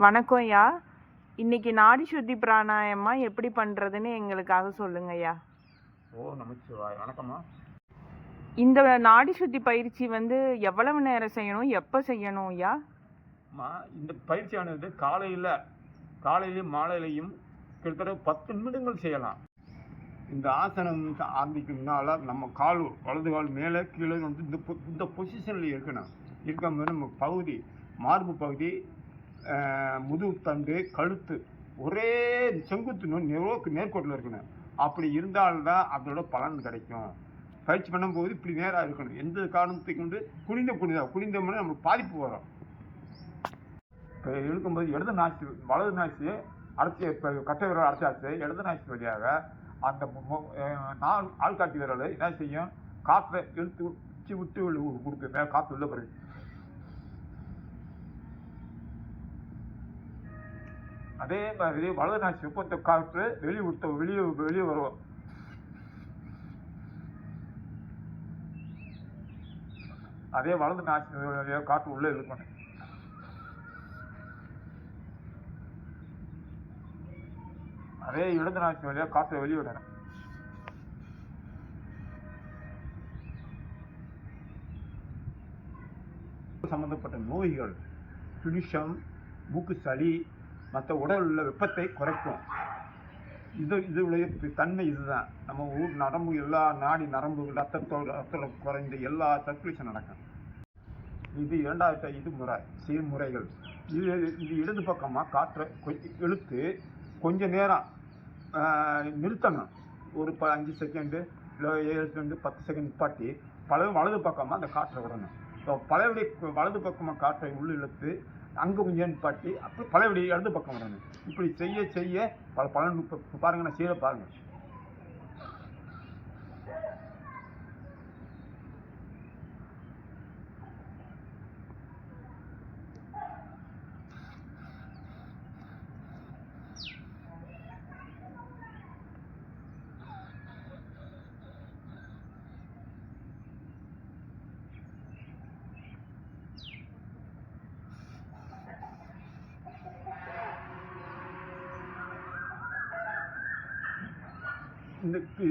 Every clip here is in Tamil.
வணக்கம் ஐயா. இன்னைக்கு நாடி சுத்தி பிராணாயமா எப்படி பண்றதுன்னு எங்களுக்காக சொல்லுங்க ஐயா. நமச்சிவாய். வணக்கம்மா. இந்த நாடி சுத்தி பயிற்சி எவ்வளவு நேரம் செய்யணும், எப்ப செய்யணும் ஐயா? இந்த பயிற்சியானது காலையிலும் மாலையிலையும் கிட்டத்தட்ட 10 நிமிடங்கள் செய்யலாம். இந்த ஆசனம் ஆரம்பிக்கிறதுனால நம்ம வலது கால் மேலே கீழே இந்த பொசிஷனில் இருக்கணும். இருக்கும்போது நம்ம மார்பு பகுதி, முதுகு தண்டு, கழுத்து ஒரே செங்குத்து நேர்கோட்டில் இருக்கணும். அப்படி இருந்தால்தான் அதோட பலன் கிடைக்கும். பயிற்சி பண்ணும்போது இப்படி நேராக இருக்கணும். எந்த காரணத்தை கொண்டு குனிந்தோம்னா நமக்கு பாதிப்பு வரும். இப்போ இழுக்கும்போது வலது நாசி அரைச்சி, இப்போ கட்டை விரல் அரைச்சாச்சு, இடது நாசி வழியாக அந்த ஆள்காட்டி விரல் என்ன செய்யும், காற்றை இழுத்து விட்டு கொடுக்கு, மேலே காற்று உள்ள பிறகு அதே மாதிரி வலது நாசி வெப்பத்தை காற்று வெளியே வரும். அதே வலது நாசி காற்று உள்ள இழுக்கணும். அதே இடது நாசி வழியாக காற்றை வெளியிடணும். சம்பந்தப்பட்ட நோய்கள், சுழிஷம், மூக்கு சளி, மற்ற உடல் உள்ள வெப்பத்தை குறைக்கும். இதுடைய தன்மை இதுதான். நம்ம நரம்பு, எல்லா நாடி நரம்பு ரத்தத்தோட குறைந்து எல்லா சர்க்குலேஷன் நடக்கும். இது இரண்டாவது செய்முறைகள். இது இடது பக்கமாக காற்றை இழுத்து கொஞ்ச நேரம் நிறுத்தணும். ஒரு 5 செகண்டு இல்லை 7 செகண்டு 10 செகண்ட் நிப்பாட்டி வலது பக்கமாக அந்த காற்றை விடணும். இப்போ பழையபடி வலது பக்கமாக காற்றை இழுத்து அங்கே கொஞ்சம் நிப்பாட்டி அப்படி பழையபடி இடது பக்கம் விடணும். இப்படி செய்ய பலன் பாருங்கள். நான் செய்ய பாருங்கள்.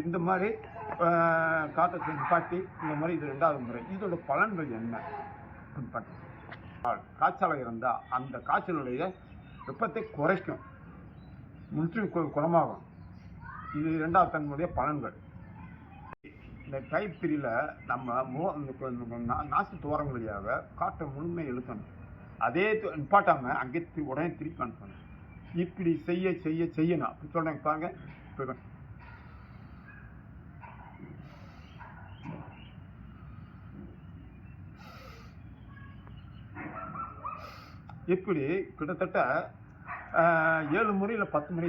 இந்த மாதிரி காற்றை நிப்பாட்டி இந்த மாதிரி இது 2வது முறை. இதோட பலன்கள் என்ன? காய்ச்சலாக இருந்தால் அந்த காய்ச்சலுடைய வெப்பத்தை குறைக்கும், முற்றிலும் குணமாகும். இது 2வது தன்னுடைய பலன்கள். இந்த டைப் 3ல நம்ம நாசி துவாரம் வழியாக காற்றை முழுமை இழுக்கணும். அதே நிப்பாட்டாமல் அங்கே உடனே திருப்பி அனுப்பணும். இப்படி செய்யணும். அப்படி சொல்கிறேன் பாருங்க. இப்படி கிட்டத்தட்ட 7 முறை இல்லை 10 முறை